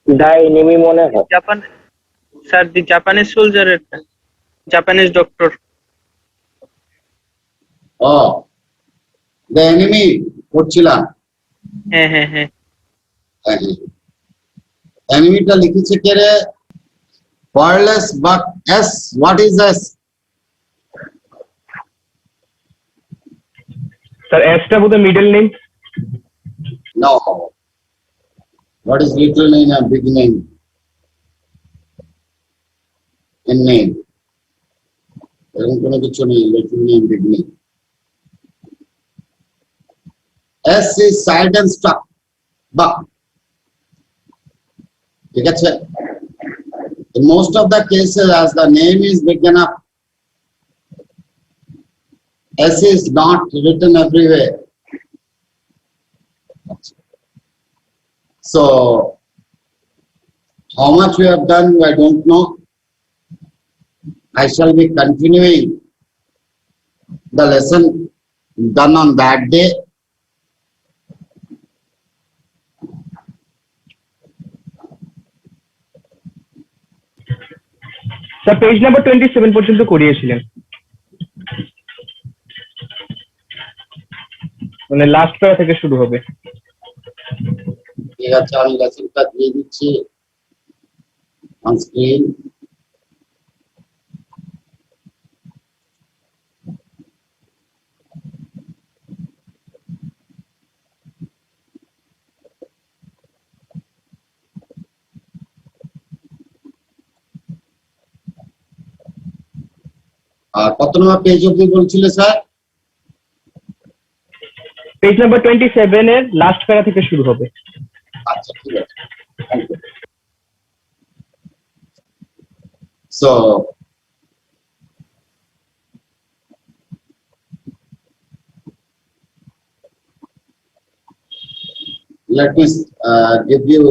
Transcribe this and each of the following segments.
The enemy মনে হয়। Japan sir, the Japanese সোলজারের, জাপানিজ ডক্টর। ও দ্য এনিমি পড়ছিলাম। হ্যাঁ হ্যাঁ হ্যাঁ। এনিমিটা লিখেছে কে রে? Wireless but S, what is S? Sir এসটা বোধহয় middle name. No, what is little name and big name in name? এরকম কোনো কিছু নেই, little name big name. S is side and stock, buck, ঠিক আছে? In most of the cases, as the name is big enough, S is not written everywhere. So, how much we have done, I don't know. I shall be continuing the lesson done on that day. Sir page number 27 পর্যন্ত করিয়েছিলেন, মানে last প্যারা থেকে শুরু হবে। ঠিক আছে, আমি লেসনটা দিয়ে দিচ্ছি on screen. কত নম্বর পেজ অব্দি বলছিলে স্যার? পেজ নাম্বার 27 এর লাস্ট প্যারা থেকে শুরু হবে। আচ্ছা, ঠিক আছে, thank you. So, let me give you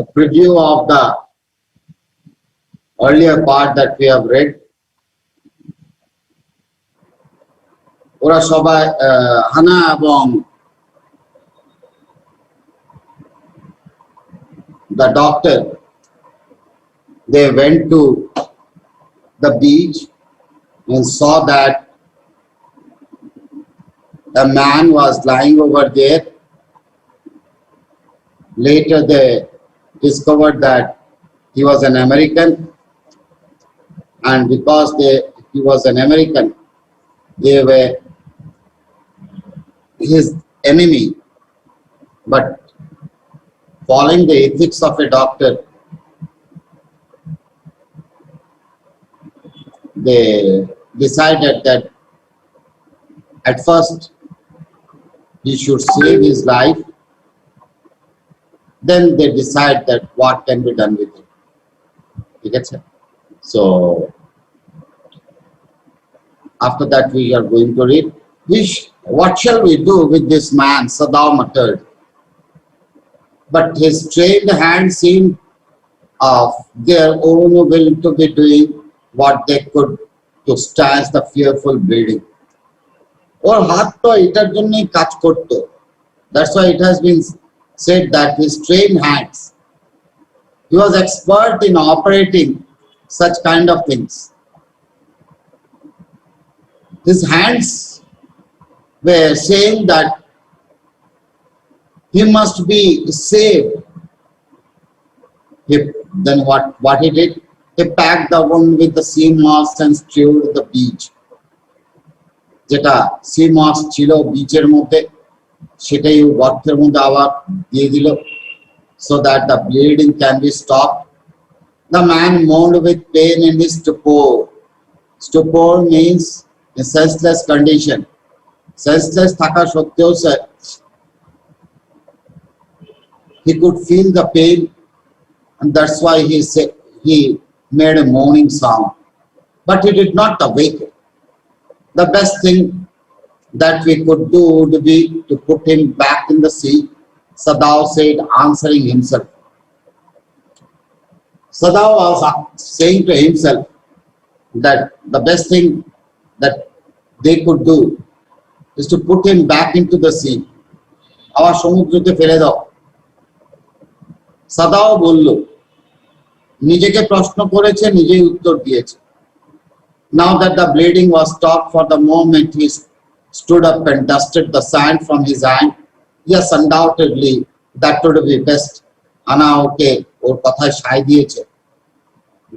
a preview of the earlier part that we have read. ওরা সবাই হানা এবং the doctor, they went to the beach and saw that a man was lying over there. Later they discovered that he was an American, and because he was an American, they were his enemy. But following the ethics of a doctor, they decided that at first he should save his life, then they decide that what can be done with it. You get it? So after that we are going to read, what shall we do with this man? Sadao muttered. But his trained hands seemed of their own will to be doing what they could to stanch the fearful bleeding. ওর হাত তো এটার জন্যই কাজ করতো। That's why it has been said that his trained hands. He was expert in operating such kind of things. His hands were saying that he must be saved. Then what he did? He packed the wound with the sea moss and strewed the beach. যেটা C মস ছিল বিচের মধ্যে, সেটাই গর্তের মধ্যে আবার দিয়ে দিল, so that the bleeding can be stopped. The man moaned with pain in his stupor. Stupor means a senseless condition. Senseless থাকা সত্ত্বেও he could feel the pain, and that's why he made a moaning sound. But he did not awake. The best thing that we could do would be to put him back in the sea, Sadao said, answering himself. Sadao was saying to himself that the best thing that they could do is to put him back into the sea. আবার সমুদ্রতে ফেলে দাও। সাদাও বলল, নিজেকে প্রশ্ন করেছে, নিজেই উত্তর দিয়েছে। Now that the bleeding was stopped for the moment, he stood up and dusted the sand from his hand. Yes, undoubtedly, that would be best. আনা ওকে ওর কথায় সায় দিয়েছে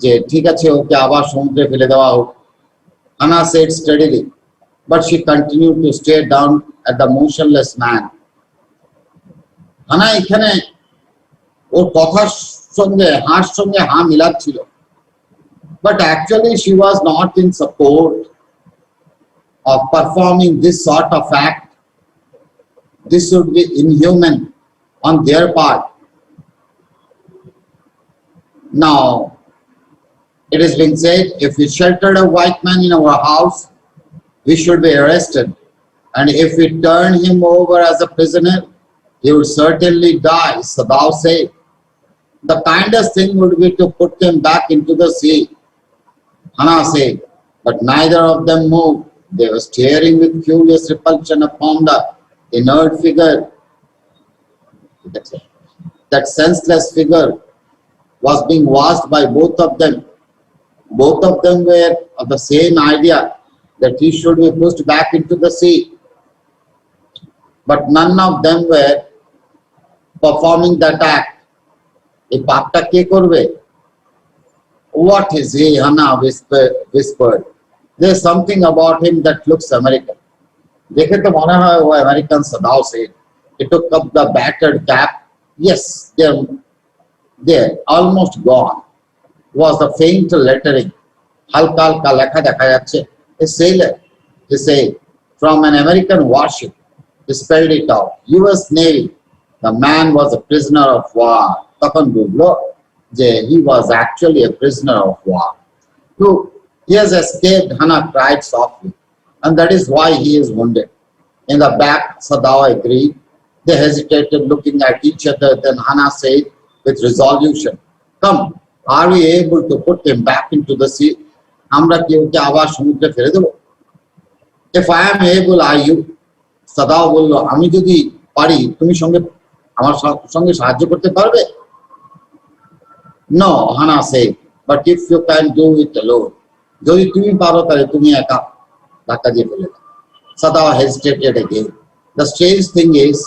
যে ঠিক আছে, ওকে আবার সমুদ্রে ফেলে দেওয়া হোক। Anna said steadily, but she continued to stare down at the motionless man. Anna এখানে ওর কথার সঙ্গে হা মিলাচ্ছিল, but actually she was not in support of performing this sort of act. This would be inhuman on their part. Now, it is being said, if we sheltered a white man in our house, we should be arrested. And if we turn him over as a prisoner, he would certainly die. Sadao said, the kindest thing would be to put him back into the sea. Hannah said, but neither of them moved. They were staring with curious repulsion upon the inert figure. That senseless figure was being watched by both of them. Both of them were of the same idea that he should be pushed back into the sea. But none of them were performing that act. এই পাপটা কে করবে? What is he? Hannah whispered. There's something about him that looks American. দেখে তো মনে হয় ও American, Sadao said. He took up the battered cap. Yes, they're almost gone. Was the faint lettering. হালকা হালকা লেখা দেখা যাচ্ছে। A sailor, he said, from an American warship. He spelled it out. US Navy. The man was a prisoner of war. তখন বুঝলো যে he was actually a prisoner of war. Look, he has escaped, Hannah cried softly, and that is why he is wounded. In the back, Sadao agreed. They hesitated, looking at each other. Then Hannah said with resolution, come, are we able to put him back into the sea? আমরা কি ওকে আবার সমুদ্রে ফেলে দেব? If I am able, are you? Sadao বলল, আমি যদি পারি, তুমি আমার সঙ্গে সাহায্য করতে পারবে? No, Hannah said, but if you can do it alone. যদি তুমি পারো তাহলে তুমি একা ধাক্কা দিয়ে ফেলে দাও। Sadao hesitated again. The strange thing is,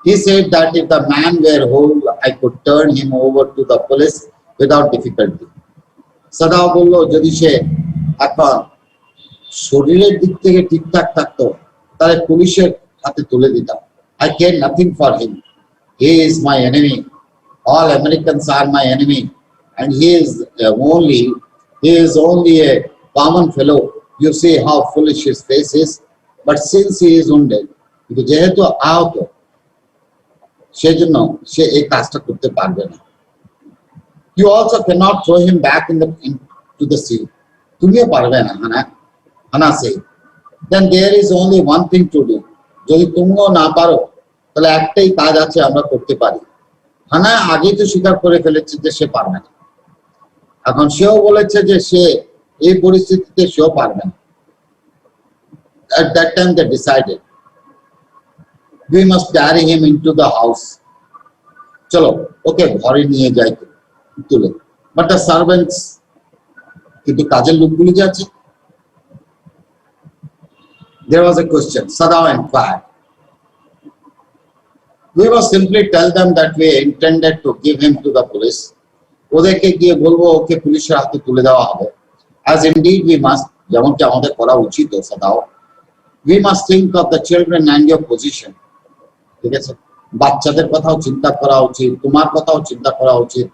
he said that if the man were whole, I could turn him over to the police without difficulty. Sadao বলল, যদি সে এখন শরীরের দিক থেকে ঠিকঠাক থাকতো, তাহলে পুলিশের হাতে তুলে দিতাম। I care nothing for him. He is my enemy. All Americans are my enemy. And he is only a common fellow. You see how foolish his face is. But since he is wounded, কিন্তু যেহেতু আহত, সেজন্য সে এই কাজটা করতে পারবে না। You also cannot throw him back into the sea. তুমিও পারবে না, Hannah said. Then there is only one thing to do. যদি তুমিও না পারো, তাহলে একটাই কাজ আছে আমরা করতে পারি। Hannah আগেই তো স্বীকার করে ফেলেছে যে সে পারবে না। এখন সেও বলেছে যে সে এই পরিস্থিতিতে সেও পারবে না। At that time they decided, we must carry him into the house. চলো ওকে ঘরে নিয়ে যাই তুলে। But the servants, কিন্তু কাজের লোকগুলি যে আছে। There was a question. Sadao inquired. We must simply tell them that we intended to give him to the police. ওদেরকে গিয়ে বলবো ওকে পুলিশের হাতে তুলে দেওয়া হবে। As indeed we must, যেমনটা আমাদের করা উচিত। Sadao, we must think of the children and your position. ঠিক আছে, বাচ্চাদের কথাও চিন্তা করা উচিত, তোমার কথাও চিন্তা করা উচিত।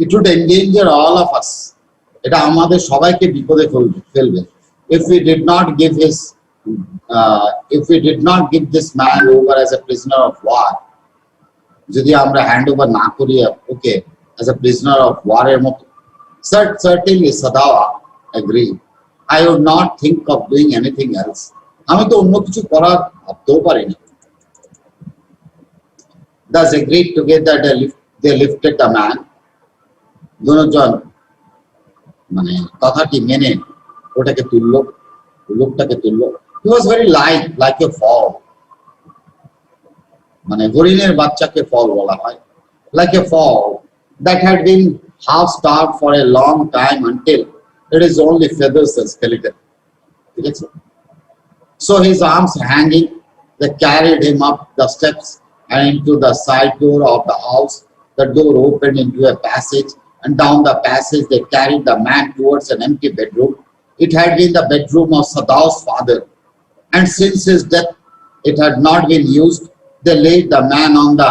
It would endanger all of us. এটা আমাদের সবাইকে বিপদে ফেলবে। If we did not give this man over as a prisoner of war, যদি আমরা হ্যান্ড ওভার না করি ওকে as a prisoner of war এর মতো। Certainly, Sadao agreed. I would not think of doing anything else. আমি তো অন্য কিছু করার ভাবতেও পারি না। Thus agreed together, they lifted the man. দুজন মানে কথাটি মেনে ওটাকে তুললো, লোকটাকে তুললো। He was very light, like a fall. মানে হরিণের বাচ্চাকে ফল বলা হয়। like a fog that had been half starved for a long time until it is only feathers and skeleton. ठीक है sir? So his arms hanging, they carried him up the steps and into the side door of the house. The door opened into a passage, and down the passage they carried the man towards an empty bedroom. It had been the bedroom of Sadao's father, and since his death it had not been used. They laid the man on the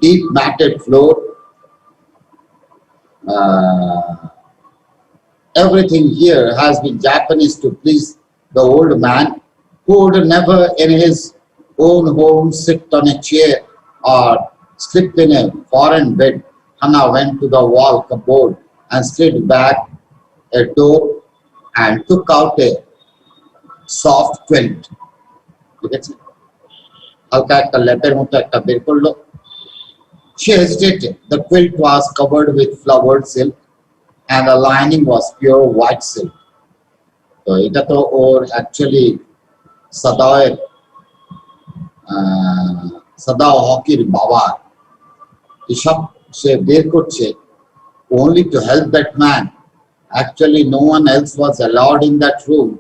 deep matted floor. Everything here has been Japanese to please the old man, who would never in his own home sit on a chair or sleep in a foreign bed. Hana went to the wall cupboard and slid back a door and took out a soft quilt. ঠিক আছে, হালকা একটা লেপের মতো একটা বের করলো। She hesitated. The quilt was covered with flowered silk and the lining was pure white silk. তো এটা তো ওর অ্যাকচুয়ালি সাদাওয়ের সাদাও হকির বাবা এসব সে বের করছে only to help that man. Actually, no one else was allowed in that room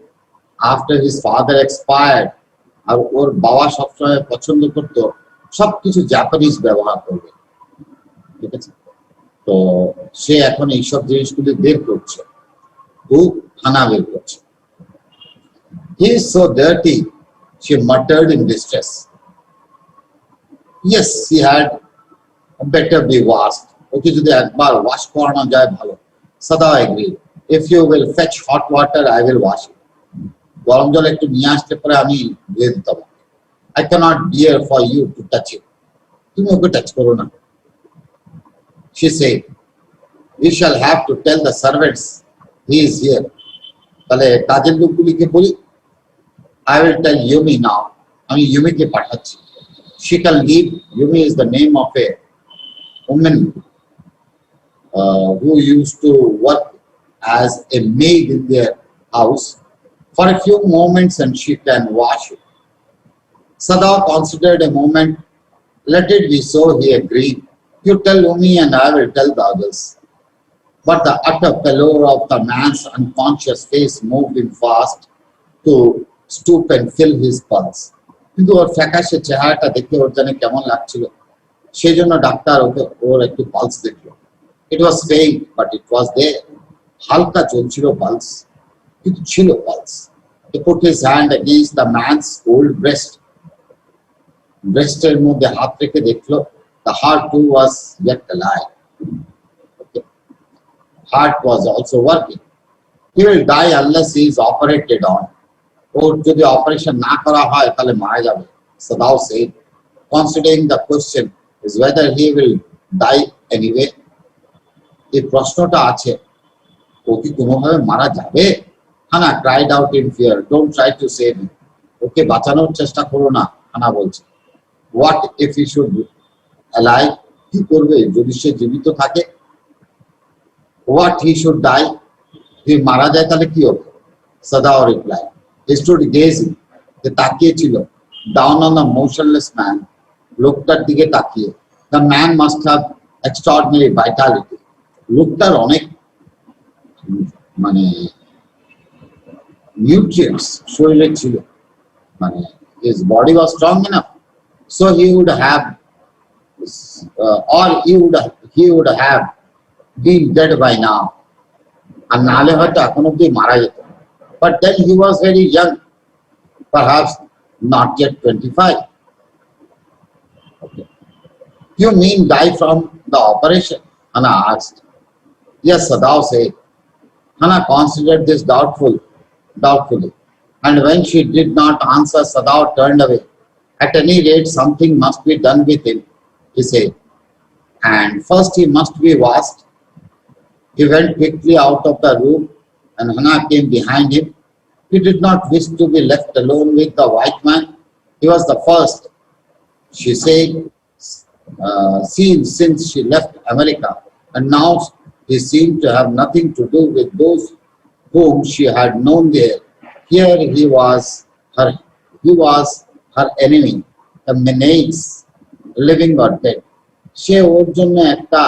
after his father expired. আর ওর বাবা সবসময় পছন্দ করতো সবকিছু জাপানিজ ব্যবহার করবে, ঠিক আছে? তো সে এখন এইসব জিনিসগুলি বের করছে, ও খানা বের করছে। He is so dirty, she muttered in distress. Yes, he had better be washed. ওকে যদি একবার ওয়াশ করানো যায় ভালো। Sada agreed. If you will fetch hot water, I will wash it. গরম জল একটু নিয়ে আসতে পারে আমি ধুয়ে দিতে পারবো। I cannot bear for you to touch it. তুমি ওকে টাচ করো না। She said, we shall have to tell the servants he is here. তাহলে কাজের লোকগুলিকে বলি। I will tell Yumi now. আমি ইউমিকে পাঠাচ্ছি। She can leave. Yumi is the name of a woman who used to work as a maid in their house for a few moments, and she can wash it. Sada considered a moment. Let it be so, he agreed. You tell Umi and I will tell the others. But the utter pallor of the man's unconscious face moved him fast to stoop and fill his pulse. কিন্তু ওর ফ্যাকাশে চেহারাটা দেখে ওর জানে কেমন লাগছিল, সেই জন্য doctor ওকে ওর একটু পালস দেখলো। It was faint, but it was there. হালকা চলছিল পালস, কিন্তু ছিল pulse. He put his hand against the man's old breast. ব্রেস্টের মধ্যে হাত রেখে দেখলো, the heart too was yet alive. Okay. Heart was also working. He will die unless he is operated on. ওর যদি operation না করা হয় তাহলে মারা যাবে। Sadao said, considering the question is whether he will die anyway. এই প্রশ্নটা আছে, ও কি কোনোভাবে মারা যাবে? Hana cried out in fear, don't try to save him. ওকে বাঁচানোর চেষ্টা করো না, হানা বলছে। What if he should be alive? কি করবে যদি সে জীবিত থাকে? What he should die? যদি মারা যায় তাহলে কি হবে? Sadao replied. He stood gazing. He তাকিয়ে ছিল down on the motionless man. লোকটার দিকে তাকিয়ে। The man must have extraordinary vitality. লোকটার অনেক মানে nutrients শরীরে ছিল, মানে his body was strong enough, so he would have he would have been dead by now. আর নাহলে হয়তো এখন অব্দি মারা যেত। But then he was very young, perhaps not yet 25. Okay. You mean die from the operation? Hana asked. Yes, Sadao said. Hana considered this doubtfully, and when she did not answer, Sadao turned away. At any rate, something must be done with him, he said, and first he must be washed. He went quickly out of the room, and Hana came behind him. He did not wish to be left alone with the white man. He was the first, she said, seen since she left America, and now he seemed to have nothing to do with those whom she had known there. Here he was her enemy, the Menace, living or dead. সে ওর জন্য একটা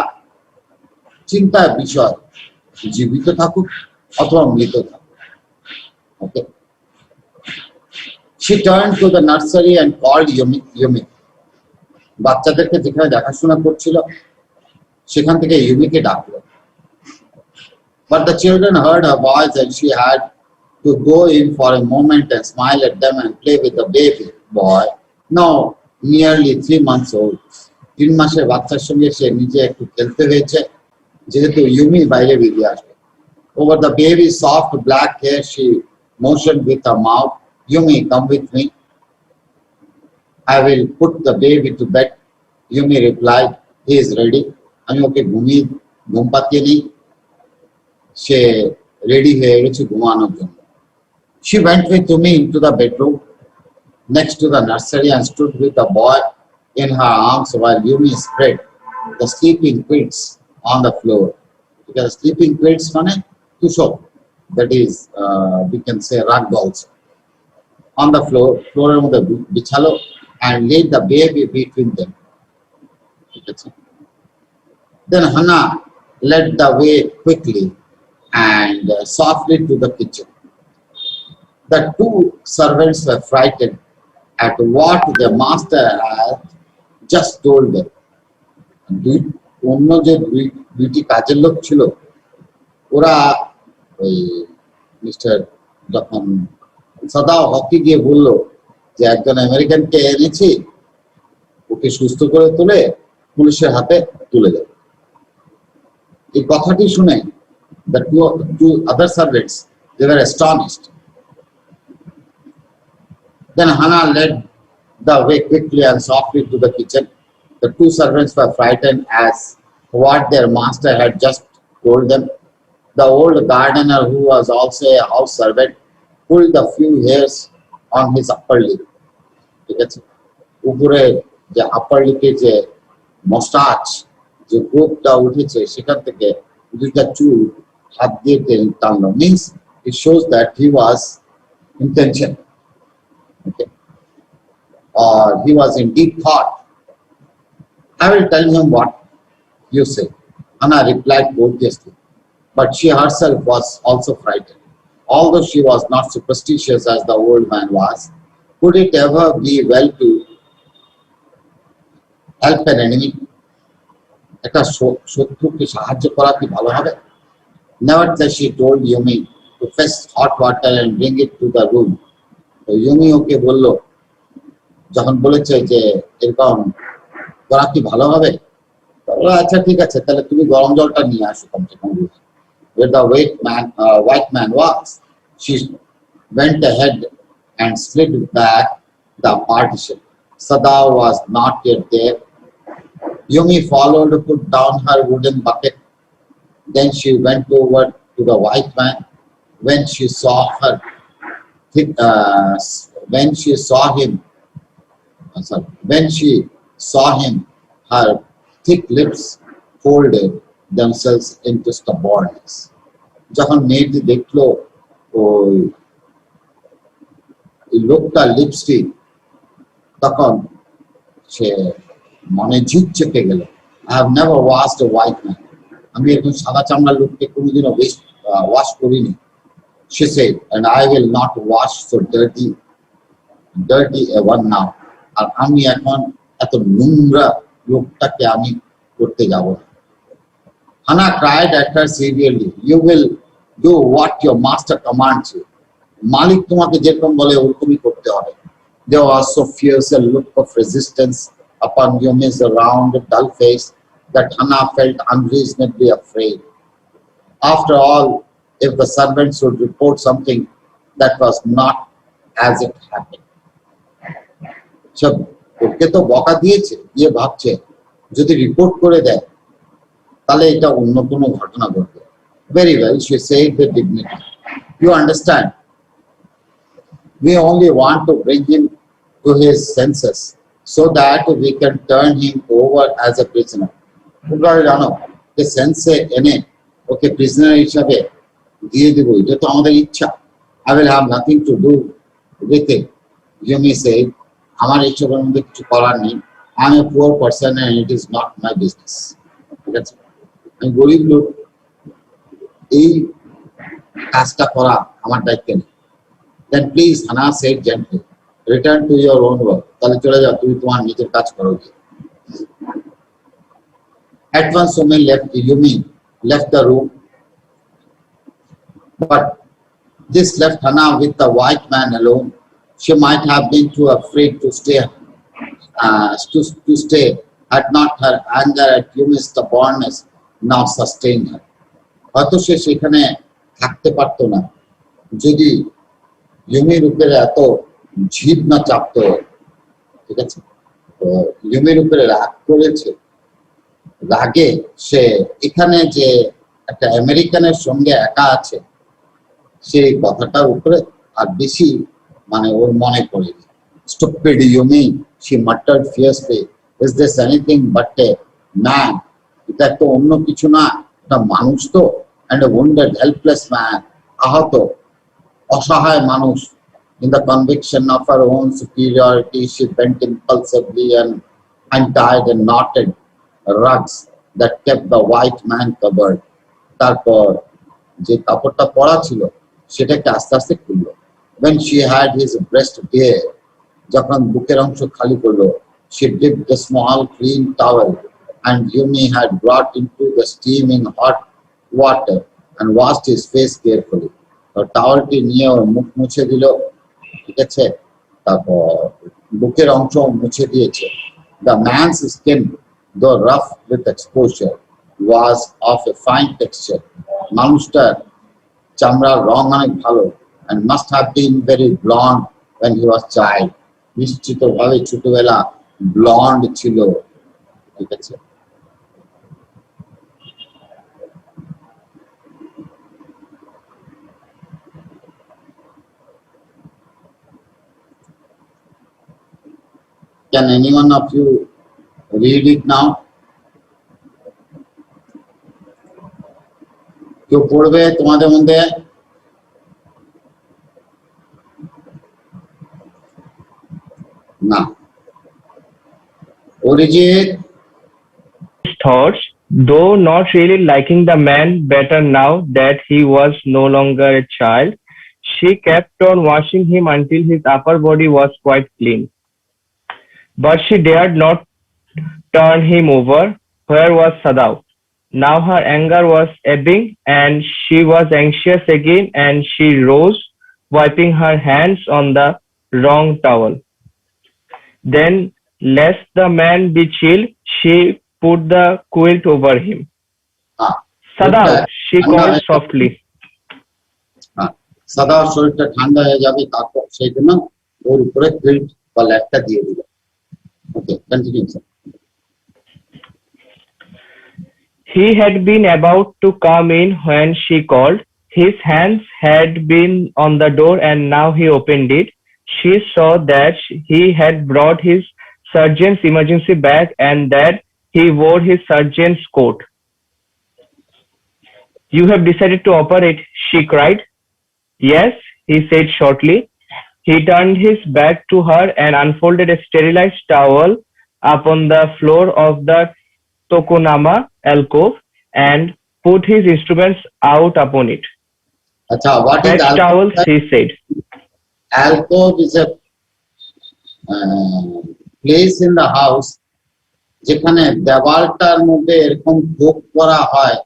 চিন্তার বিষয়, জীবিত থাকুক অথবা মৃত থাকুক। Okay. She turned to the nursery and called Yumi. বাচ্চাদেরকে যেখানে দেখাশোনা করছিল সেখান থেকে ইউমিকে ডাকলো। But the children heard her voice and she had to go in for a moment and smile at them and play with the baby boy, now nearly 3 months old. 3 মাসের বাচ্চার সঙ্গে সে নিজে একটু খেলতে হয়েছে, যেহেতু ইউমি বাইরে বেরিয়ে আসবে। Over the baby's soft black hair, she motioned with her mouth, Yumi, come with me. I will put the baby to bed. Yumi replied, he is ready. আমি ওকে ঘুম পাতিয়ে নিই, সে রেডি হয়ে গেছে ঘুমানোর জন্য। She went with Yumi into the bedroom next to the nursery and stood with the boy in her arms while Yumi spread the sleeping quilts on the floor. Because sleeping quilts মানে তুষক, that is we can say rug also. On the floor এর মধ্যে বিছালো and laid the baby between them. Then Hannah led the way quickly and softly to the kitchen. The 2 servants were frightened at what their master had just told them. অন্য যে দুইটি কাজের লোক ছিল, ওরা ওই মিস্টার যখন সাদাও হকি গিয়ে বললো যে একজন আমেরিকানকে এনেছি, ওকে সুস্থ করে তুলে পুলিশের হাতে তুলে দেবে। এই কথাটি শুনে the two other servants, they were astonished. Then Hannah led the way quickly and softly to the kitchen. The 2 servants were frightened as what their master had just told them. The old gardener, who was also a house servant, pulled a few hairs on his upper lip. ঠিক আছে, উপরে যে আপার লিপে যে মস্টাচ, যে গোপটা উঠেছে সেখান থেকে 2টা চুল হাত দিয়ে টানলো। Means it shows that he was intentional. Okay. Or he was in deep thought. I will tell him what you say. Hannah replied courteously, but she herself was also frightened. Although she was not superstitious as the old man was, could it ever be well to help an enemy? একটা শত্রুকে সাহায্য করা কি ভালো হবে? Nevertheless, she told Yumi to fetch hot water and bring it to the room. তো ইউমি ওকে বলল, যখন বলেছে যে এরকম করা কি ভালো হবে, আচ্ছা ঠিক আছে, তাহলে তুমি গরম জলটা নিয়ে আসো কমসে কম। Where the white man was, she went ahead and slid back the partition. Sada was not yet there. Yumi followed, put down her wooden bucket. Then she went over to the white man. When she saw him, her thick lips folded themselves into stubbornness. যখন মেয়েটি দেখলো ওই লোকটা lipstick, তখন সে মনে ঝিক চেপে গেল। I have never washed a white man. আমি এরকম সাদা চামড়ার লোককে কোনোদিনও ওয়াশ করিনি। She said, and I will not wash so dirty one now. আর আমি এখন এত নোংরা লোকটাকে আমি করতে যাব না। Hannah cried at her severely, you will do what your master commands you. মালিক তোমাকে যেরকম বলে ওরকমই করতে হবে। There was so fierce a look of resistance upon Yumi's round, dull face that Hannah felt unreasonably afraid. After all, if the servants would report something that was not as it happened. সব ওকে তো বকা দিয়েছে, দিয়ে ভাবছে যদি report করে দেয় তাহলে এটা অন্য কোনো ঘটনা ঘটবে। Very well, she said with dignity. You understand? We only want to bring him to his senses so that we can turn him over as a prisoner. তোমরা জানো যে সেন্সে এনে ওকে প্রিজনার হিসাবে দিয়ে দেব, এটা তো আমাদের ইচ্ছা। I will have nothing to do with it. Yumi said, আমার এইসবের মধ্যে কিছু করার নেই। I'm a poor person and it is not my business. ঠিক আছে, আমি গরিব লোক, এই কাজটা করা আমার দায়িত্ব নেই। Then please, Hannah said gently, return to your own work. তাহলে চলে যাও, তুমি তোমার নিজের কাজ করো গিয়ে। At once Yumi left the room, but this left Hannah with the white man alone. She might have been too afraid to stay had not her anger at Yumi's stubbornness now sustained her. হয়তো সে সেখানে থাকতে পারতো না যদি ইউমির উপরে এত জিদ না চাপতো। ঠিক আছে, তো ইউমির উপরে রাগ করেছে, রাগে সে এখানে যে একটা আমেরিকানের সঙ্গে একা আছে সেই কথাটার উপরে আর বেশি মানে ওর মনে পড়েনি। Stupid Yumi, she muttered fiercely, is this anything but a man? এটা তো অন্য কিছু না, এটা মানুষ তো, and a wounded helpless man, আহত অসহায় মানুষ। In the conviction of her own superiority, she bent impulsively and untied and knotted rugs that kept the white man covered. তারপর যে কাপড়টা পরা ছিল সেটাকে আস্তে আস্তে খুলল। When she had his breast bare, যখন বুকের অংশ খালি করলো, she dipped the small clean towel and Yumi had brought into the steaming hot water and washed his face carefully. টাওয়ালটি নিয়ে ওর মুখ মুছে দিল। ঠিক আছে, তারপর বুকের অংশ মুছে দিয়েছে। The man's skin, though rough with exposure, was of a fine texture. মানুষটার চামড়ার রং অনেক ভালো, and must have been very blonde when he was child. নিশ্চিতভাবে ছোটবেলা ব্লন্ড ছিল। ঠিক আছে, Can anyone of you read it now? কেউ পড়বে তোমাদের মধ্যে? না। Arijit, Thoughts, though not really liking the man better now that he was no longer a child, she kept on washing him until his upper body was quite clean. But she dared not turn him over. Where was Sadao? Now her anger was ebbing and she was anxious again, and she rose, wiping her hands on the wrong towel. Then, lest the man be chilled, she put the quilt over him. Sadao, she called softly. সাদার শরীরটা ঠান্ডা হয়ে যাবে, তারপর সেই জন্য ওর উপরে quilt বা ল্যাপটা দিয়ে দিল। Okay, continue sir. He had been about to come in when she called. His hands had been on the door and now he opened it. She saw that he had brought his surgeon's emergency bag and that he wore his surgeon's coat. You have decided to operate, she cried. Yes, he said shortly. He turned his back to her and unfolded a sterilized towel upon the floor of the Tokonama alcove and put his instruments out upon it. আচ্ছা, what is Fetch towels, he said. Alcove is a place in the house যেখানে দেওয়ালটার মধ্যে এরকম খোপ করা হয়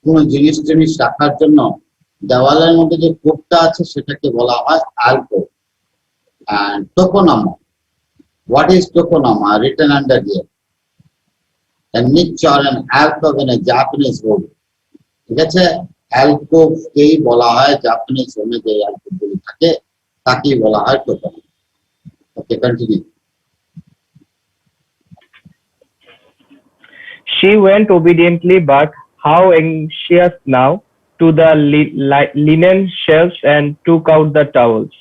কোন জিনিস টিনিস রাখার জন্য। দেওয়ালের মধ্যে যে খোপটা আছে সেটাকে বলা হয় alcove. And tokonoma, what is tokonoma? Written under here, a niche or an alcove in a Japanese home. ঠিক আছে, alcove কেই বলা হয়, জাপানিজ হোমে যে alcove গুলি থাকে তাকেই বলা হয় tokonoma. Okay, continue. She went obediently, but how anxious now, to the linen shelves and took out the towels.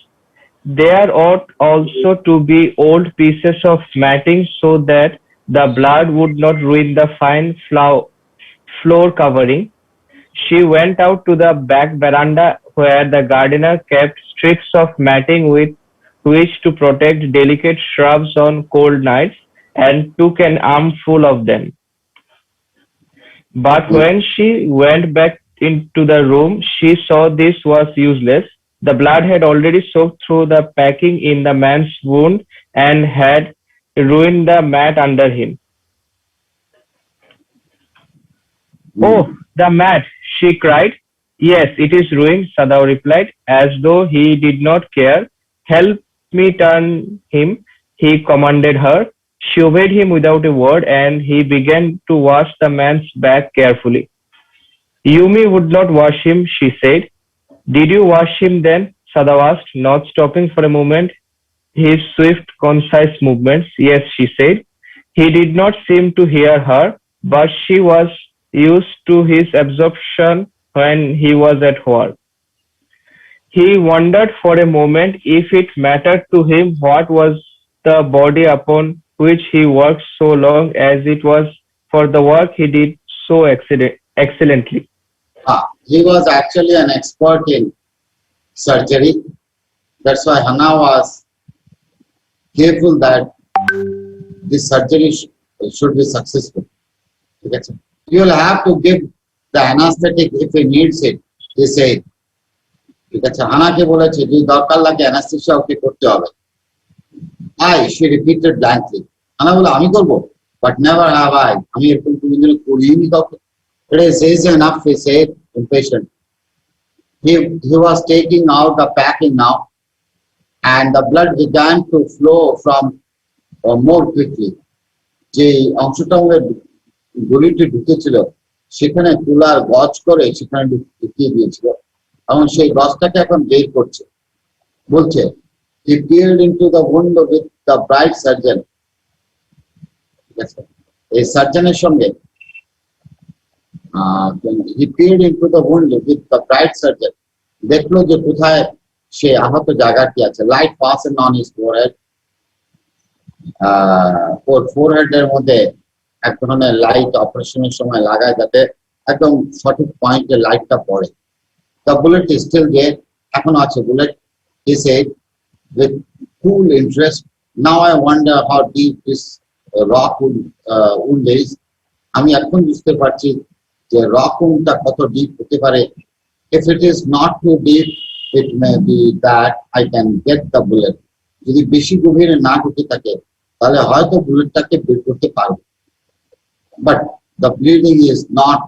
There ought also to be old pieces of matting so that the blood would not ruin the fine floor covering. She went out to the back veranda where the gardener kept strips of matting with which to protect delicate shrubs on cold nights, and took an armful of them. But Good. when she went back into the room, she saw this was useless. The blood had already soaked through the packing in the man's wound and had ruined the mat under him. Oh, Mm. the mat, she cried. Yes, it is ruined, Sadao replied, as though he did not care. Help me turn him, he commanded her. She obeyed him without a word, and he began to wash the man's back carefully. Yumi would not wash him, she said. Did you wash him then? Sadao asked, not stopping for a moment his swift, concise movements. Yes, she said. He did not seem to hear her, but she was used to his absorption when he was at work. He wondered for a moment if it mattered to him what was the body upon which he worked so long as it was for the work he did so excellently. He was actually an expert in surgery. That's why Hannah was careful that this surgery should be successful. Okay? You will have to give the anesthetic if he needs it, he said. ঠিক আছে হানাকে বলেছে যদি দরকার লাগে anaesthesia ওকে করতে হবে she repeated blankly হানা বলে আমি করব but never have I আমি এরকম কোনোদিনও করিনি কাউকে it is easy enough he said impatient he was taking out the packing now and the blood began to flow from more quickly যে অংশটা আমাদের গলিতে ঢুকেছিল সেখানে তুলার গজ করে সেখানে ঢুকিয়ে দিয়েছিল এবং সেই গজটাকে এখন বের করছে বলছে he peered into the window with the bright surgeon ঠিক আছে এই সার্জনের সঙ্গে he peered into the window with the bright surgeon দেখলো যে কোথায় সে আহত জায়গাটি আছে light fastened on his forehead or forehead এর মধ্যে এক ধরনের লাইট অপারেশনের সময় লাগায় যাতে একদম সঠিক পয়েন্টে লাইটটা পড়ে the bullet is still there এখনো আছে bullet he said with cool interest now I wonder how deep this rock wound is আমি এখন বুঝতে পারছি যে rock woundটা কত deep হতে পারে if it is not too deep it may be that I can get the bullet যদি বেশি গভীরে না ঢুকে থাকে তাহলে হয়তো বুলেটটাকে বের করতে পারবো but the bleeding is not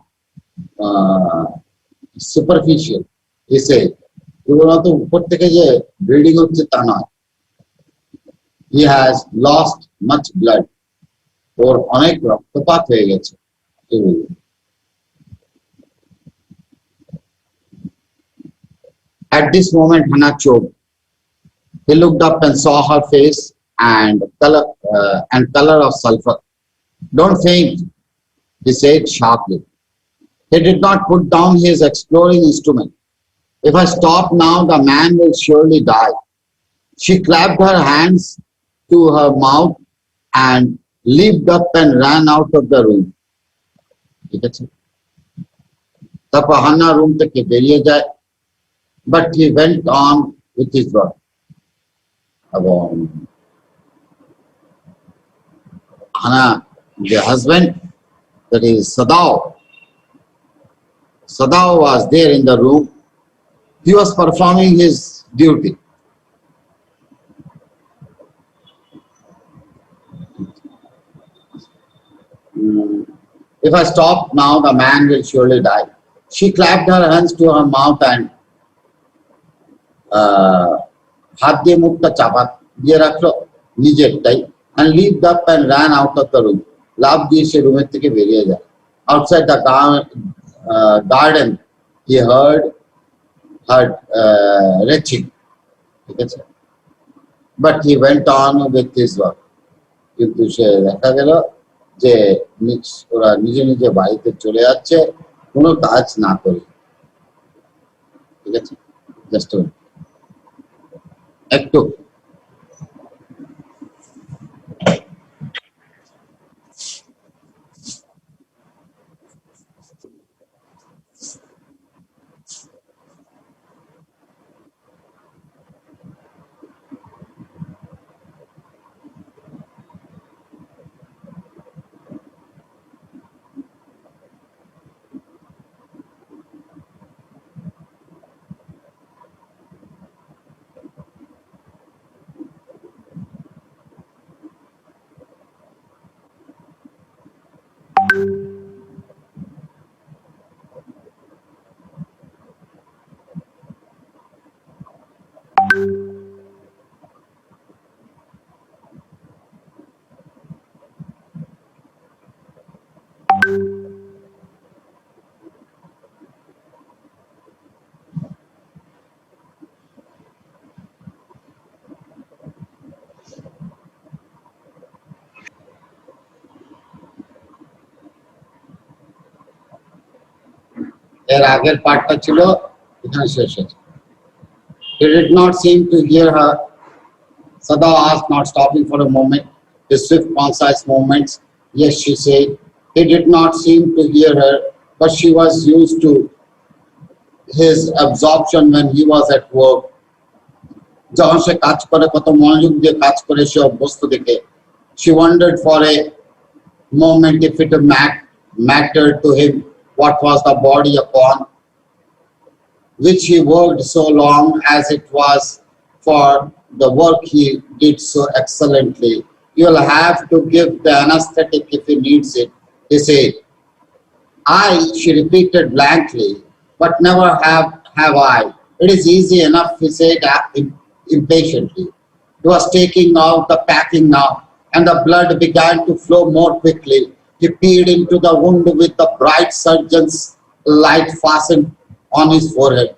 superficial he said কেবলমাত্র উপর থেকে যে ব্লিডিং হচ্ছে তা নয় he has lost much blood ওর অনেক রক্তপাত হয়ে গেছে at this moment Hannah choked he looked up and saw her face and color of sulfur don't faint he said sharply he did not put down his exploring instrument if I stop now the man will surely die she clapped her hands to her mouth and leaped up and ran out of the room ঠিক আছে তারপর Hannah room থেকে বেরিয়ে যায় but he went on with his work এবং Hannah the husband that is Sadao was there in the room he was performing his duty if I stop now the man will surely die she clapped her hands to her mouth and হাত দিয়ে মুখটা চাপা দিয়ে রাখলো নিজেরটাই and leaped up and ran out of the room লাফ দিয়ে সে রুমের থেকে বেরিয়ে যায় outside the garden he heard her retching ঠিক আছে but he went on with his work কিন্তু সে দেখা গেল যে ওরা নিজে নিজে বাড়িতে চলে যাচ্ছে কোনো কাজ না করে ঠিক আছে জাস্ট একটু এর আগের পার্টটা ছিল এখানে শেষ হয়েছে। He did not seem to hear her. Sada asked, not stopping for a moment. The swift, concise movements. Yes, she said. He did not seem to hear her, but she was used to his absorption when he was at work. যখন সে কাজ করে, কত মনোযোগ দিয়ে কাজ করে, সে অভ্যস্ত দেখে। She wondered for a moment if it mattered to him what was the body upon which he worked so long, as it was for the work he did so excellently. You'll have to give the anesthetic if he needs it, he said. She repeated blankly, but never have I. It is easy enough, he said impatiently. He was taking out the packing now, and the blood began to flow more quickly. He peered into the wound with the bright surgeon's light fastened on his forehead.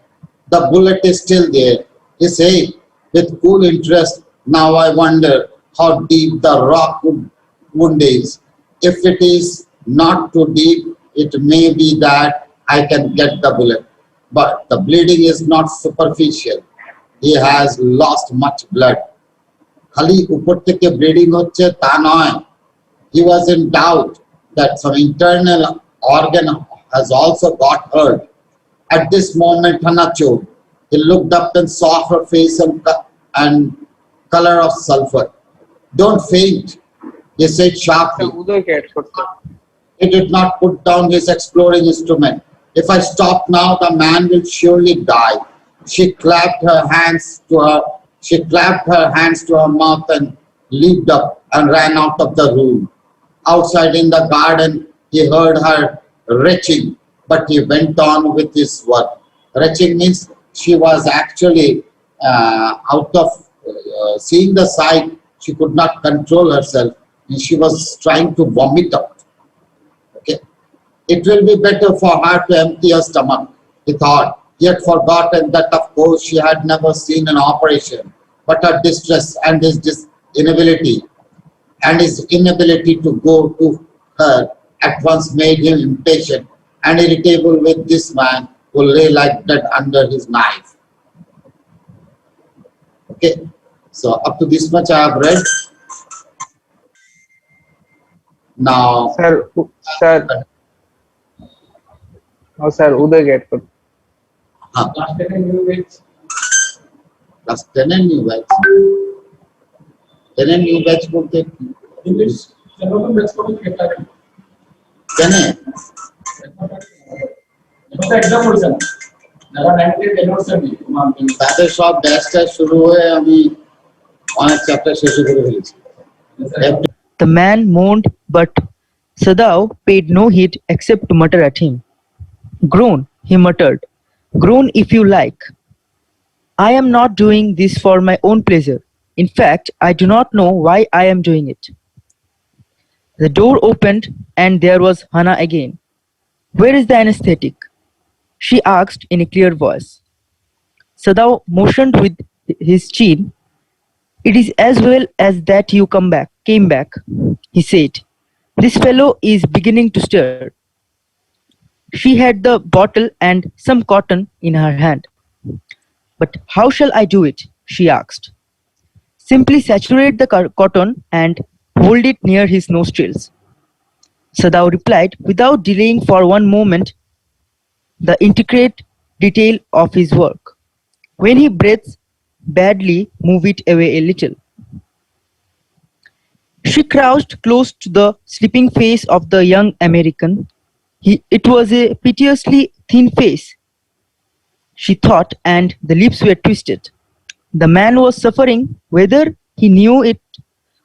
The bullet is still there, he said with cool interest. Now I wonder how deep the rock wound is. If it is not too deep, it may be that I can get the bullet. But the bleeding is not superficial. He has lost much blood. খালি উপর থেকে bleeding হচ্ছে তা নয়. He was in doubt that some internal organ has also got hurt. At this moment, Hannah choked. He looked up and saw her face and color of sulfur. Don't faint, he said sharply. উদয়কে add করতে। He did not put down his exploring instrument. If I stop now, the man will surely die. She clapped her hands to her mouth and leaped up and ran out of the room. Outside in the garden, he heard her retching, but he went on with his work. Retching means she was actually out of seeing the sight. She could not control herself, and she was trying to vomit out. Okay, it will be better for her to empty her stomach, he thought. He had forgotten that, of course, she had never seen an operation, but her distress and his inability to go to her at once made him impatient and irritable with this man who lay like that under his knife. Okay, so up to this much I have read. Now, sir উদয়কে add করতে। plus 10 and new batch. 10 and new batch बोलते हैं। 10 है? তাদের সব ব্যাচটা শুরু হয়ে আমি অনেক চ্যাপ্টার শেষ করে ফেলেছি। The man moaned, but Sadao paid no heed except to mutter at him. Groan, he muttered. Groan if you like. I am not doing this for my own pleasure. In fact, I do not know why I am doing it. The door opened and there was Hannah again. Where is the anesthetic? She asked in a clear voice. Sadao motioned with his chin. It is as well as that you came back, he said. This fellow is beginning to stir. She had the bottle and some cotton in her hand. But how shall I do it? She asked. Simply saturate the cotton and hold it near his nostrils. Sadao replied without delaying for one moment the intricate detail of his work. When he breathes badly, move it away a little. She crouched close to the sleeping face of the young American. It was a piteously thin face, she thought, and the lips were twisted. The man was suffering, whether he knew it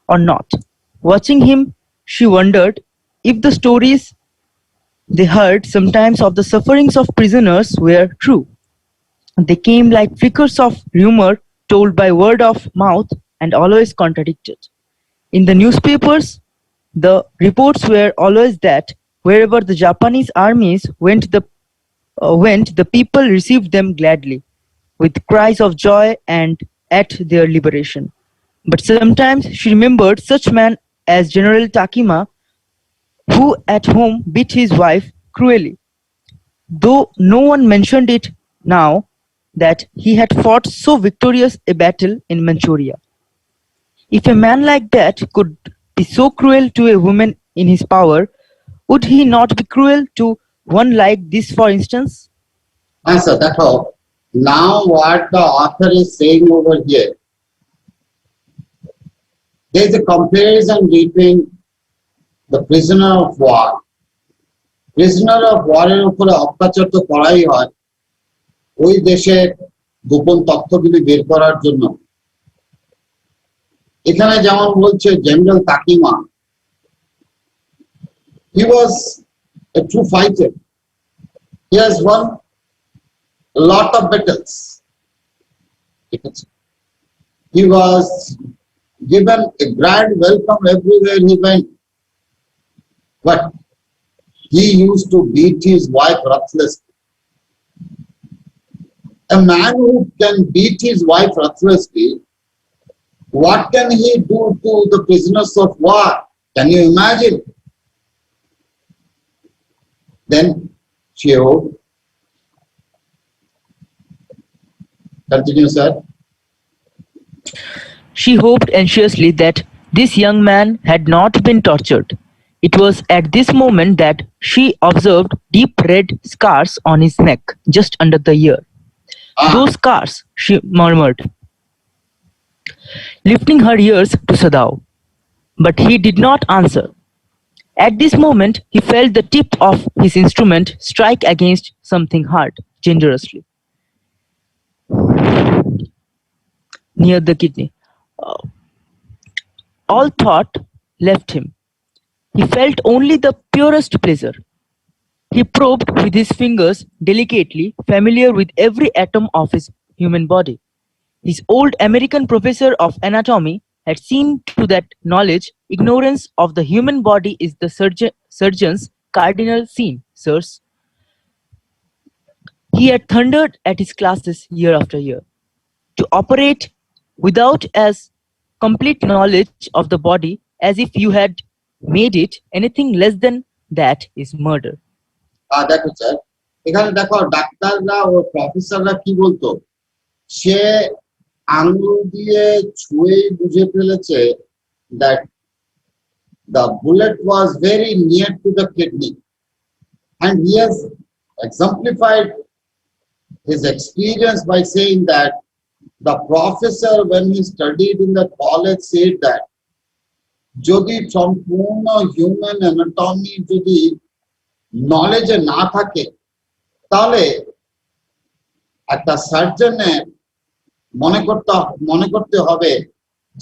or not. Watching him, she wondered if the stories they heard sometimes of the sufferings of prisoners were true. They came like flickers of rumor told by word of mouth and always contradicted. In the newspapers, the reports were always that wherever the Japanese armies went, the people received them gladly, with cries of joy and at their liberation. But sometimes she remembered such men as General Takima, who at home beat his wife cruelly. though no one mentioned it now that he had fought so victorious a battle in Manchuria. If a man like that could be so cruel to a woman in his power, would he not be cruel to one like this, for instance? Answer that how. Now what the author is saying over here, there is a comparison between the prisoner of war. Prisoner of ওয়ারের উপরে অত্যাচার তো করাই হয় ওই দেশের গোপন তথ্যগুলি বের করার জন্য। এখানে যেমন বলছে general তাকিমা, he was a true fighter. He has won a lot of battles. He was given a grand welcome everywhere he went. But he used to beat his wife ruthlessly. A man who can beat his wife ruthlessly, what can he do to the prisoners of war? Can you imagine? Then she wrote, continue, sir. She hoped anxiously that this young man had not been tortured. It was at this moment that she observed deep red scars on his neck, just under the ear. Those scars, she murmured, lifting her ears to Sadao. But he did not answer. At this moment, he felt the tip of his instrument strike against something hard, dangerously, near the kidney. All thought left him. He felt only the purest pleasure. He probed with his fingers delicately, familiar with every atom of his human body. His old American professor of anatomy had seen to that knowledge. Ignorance of the human body is the surgeon's cardinal sin, sirs. He had thundered at his classes year after year. To operate without as complete knowledge of the body as if you had made it anything less than that is murder. দেখো sir, এখানে দেখো ডাক্তাররা ও প্রফেসররা কি বলতো, সে আঙ্গুল দিয়ে ছুঁয়েই বুঝে ফেলেছে that the bullet was very near to the kidney, and he has exemplified his experience by saying that the professor, when he studied in the college, said that যদি সম্পূর্ণ হিউম্যান অ্যানাটমি যদি নলেজে না থাকে তাহলে একটা সার্জনের মনে করতে হবে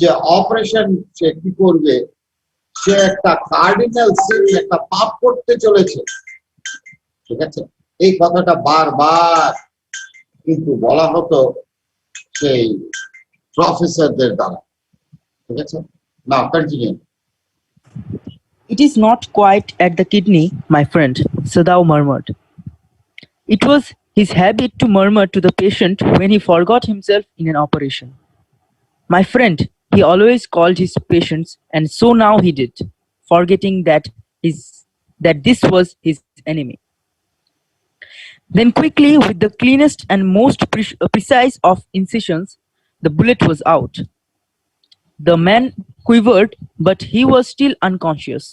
যে অপারেশন সে কি করবে, সে একটা কার্ডিনাল সিন, একটা পাপ করতে চলেছে। ঠিক আছে, এই কথাটা বারবার কিন্তু বলা হতো সেই প্রফেসরদের দ্বারা। ঠিক আছে, না continue. It is not quite at the kidney, my friend, Sadao murmured. It was his habit to murmur to the patient when he forgot himself in an operation. My friend, he always called his patients, and so now he did, forgetting that this was his enemy. Then quickly, with the cleanest and most precise of incisions, the bullet was out. The man quivered, but he was still unconscious.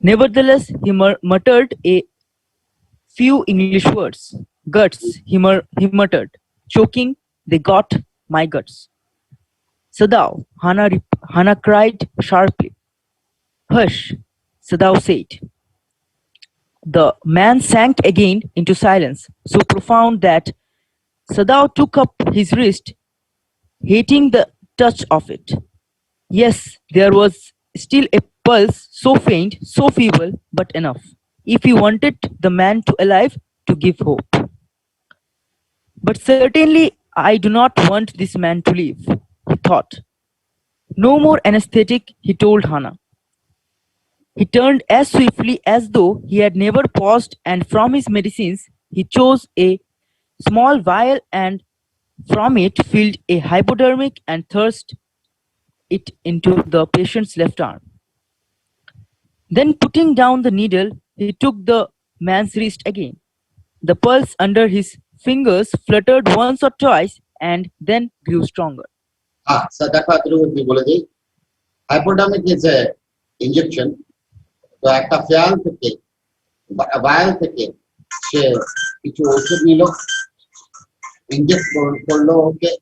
Nevertheless, he muttered a few English words. Guts, he muttered, choking, they got my guts. Sadao, Hana cried sharply. Hush, Sadao said. The man sank again into silence, so profound that Sadao took up his wrist, hating the touch of it. Yes, there was still a pulse, so faint, so feeble, but enough, if he wanted the man to alive, to give hope. But certainly I do not want this man to live, he thought. No more anesthetic, he told Hana. He turned as swiftly as though he had never paused, and from his medicines he chose a small vial and from it filled a hypodermic and thrust it into the patient's left arm. Then putting down the needle, he took the man's wrist again. The pulse under his fingers fluttered once or twice and then grew stronger. So দেখো এতটুকু বলে দিই হাইপোডামিক is a injection তো একটা ভায়াল থেকে সে কিছু ওষুধ নিল ইনজেক্ট করলো ওকে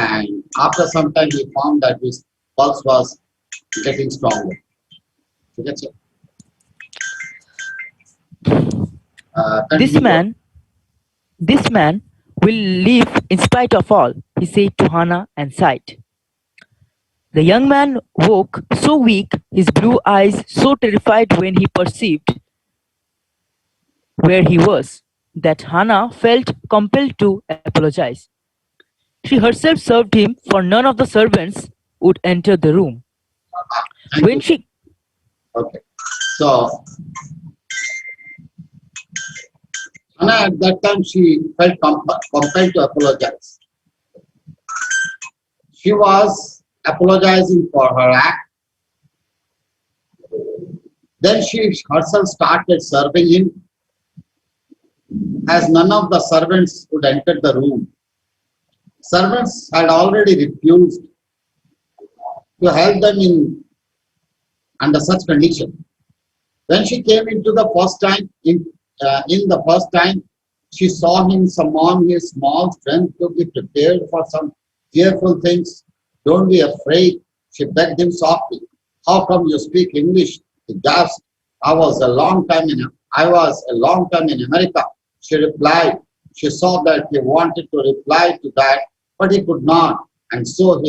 and after some time he found that his pulse was getting stronger. ঠিক আছে This man will live in spite of all, he said to Hannah and sighed. The young man woke so weak, his blue eyes so terrified when he perceived where he was, that Hannah felt compelled to apologize. She herself served him, for none of the servants would enter the room. When she Okay. So Hannah at that time she felt compelled to apologize. She was apologizing for her act. Then she herself started serving him as none of the servants would enter the room. Servants had already refused to help them under such condition. When she came into the first time, in the first time, she saw him summon his small strength to be prepared for some fearful things. Don't be afraid, she begged him softly. How come you speak English? He gasped. I was a long time in America, she replied. She saw that he wanted to reply to that, but he could not, and so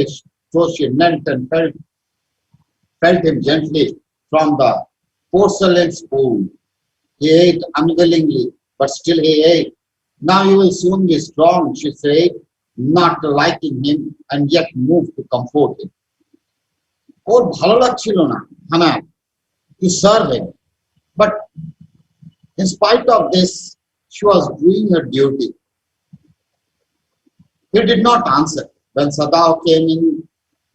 she knelt and felt him gently from the porcelain spoon. He ate unwillingly, but still he ate. Now you will soon be strong, she said, not liking him and yet moved to comfort him. ওর ভালো লাগছিল না হানা to serve him, but in spite of this, she was doing her duty. He did not answer. When Sadao came in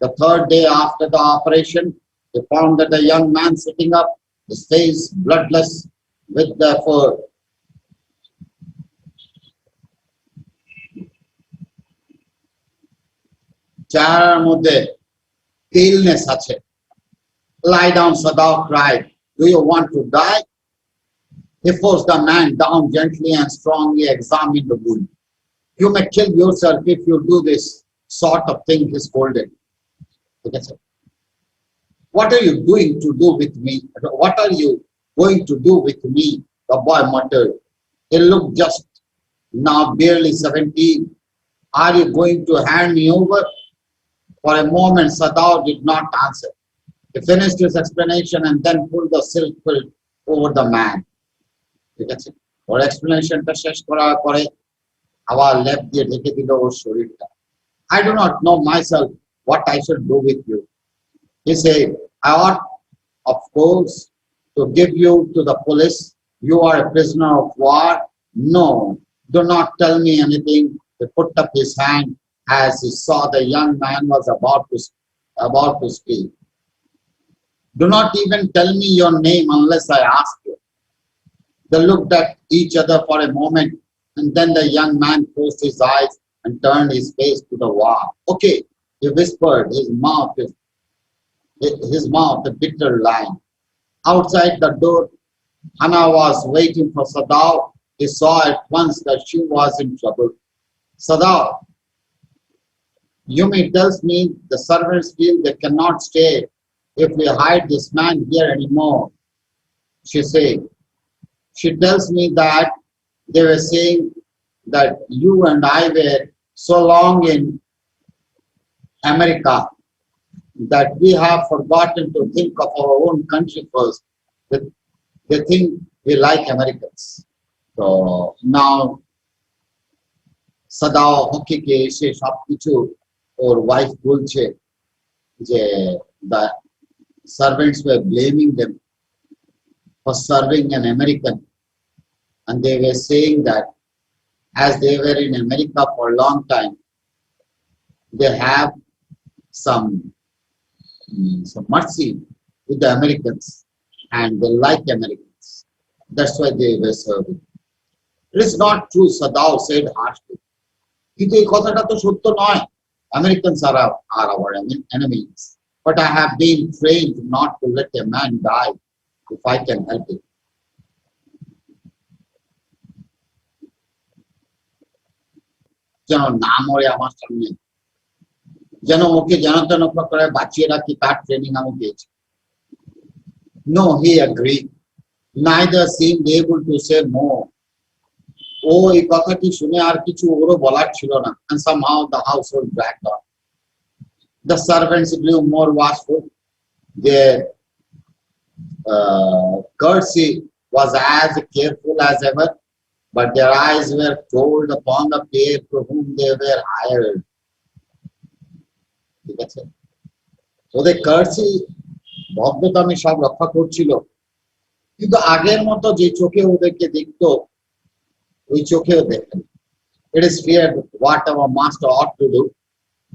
the third day after the operation, he found that the young man sitting up, his face bloodless with the fur. চেহারার মধ্যে illness আছে. Lie down, Sadao cried. Do you want to die? He forced the man down gently and strongly examined the wound. You may kill yourself if you do this sort of thing, he scolded. What are you doing to do with me? What are you going to do with me? The boy muttered. He looked just now barely 17. Are you going to hand me over? For a moment, Sadao did not answer. He finished his explanation and then pulled the silk quilt over the man. ওর এক্সপ্লেনেশনটা শেষ করার পরে আবার লেপ দিয়ে ঢেকে দিল ওর শরীরটা. I do not know myself what I should do with you. He said, I ought, of course, to give you to the police. You are a prisoner of war. No, do not tell me anything. He put up his hand as he saw the young man was about to speak. Do not even tell me your name unless I ask you. They looked at each other for a moment, and then the young man closed his eyes and turned his face to the wall. Okay, he whispered, his mouth a bitter line. Outside the door, Hannah was waiting for Sadao. He saw at once that she was in trouble. Sadao, Yumi tells me the servants feel they cannot stay if we hide this man here anymore, she said. She tells me that they were saying that you and I were so long in America that we have forgotten to think of our own country first. They think we like Americans. So now Sadao হকিকে এসে সবকিছু ওর wife বলছে যে the servants were blaming them for serving an American, and they were saying that as they were in America for a long time, they have some mercy with the Americans and they like Americans. That's why they were serving. It is not true, Sadao said harshly. কিন্তু এই কথাটা তো সত্য নয়। Americans are our enemies. But I have been trained not to let a man die if I can help it. যেন না মরে আমার সামনে, যেন ওকে যেন তেন প্রকারে বাঁচিয়ে রাখি, তার ট্রেনিং আমি পেয়েছি। No, he agreed. Neither seemed able to say more. ও এই কথাটি শুনে আর কিছু ওরও বলার ছিল না। And somehow the household dragged on. The servants grew more watchful. Their courtesy was as careful as ever, but their eyes were told upon the pair for whom they were hired. ঠিক আছে, ওদের courtesy ভদ্রতামি সব রক্ষা করছিল, কিন্তু আগের মতো যে চোখে ওদেরকে দেখতো ওই চোখেও দেখেন। It is feared what our master ought to do.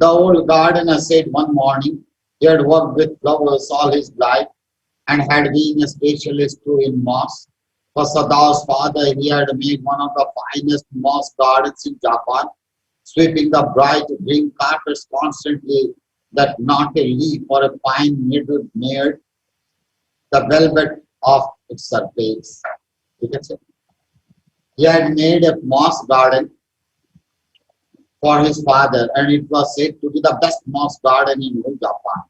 The old gardener said one morning he had worked with flowers all his life and had been a specialist too in moss. For Sadao's father, he had made one of the finest moss gardens in Japan, sweeping the bright green carpets constantly that not a leaf or a pine needle neared the velvet of its surface. He had made a moss garden for his father, and it was said to be the best moss garden in whole Japan.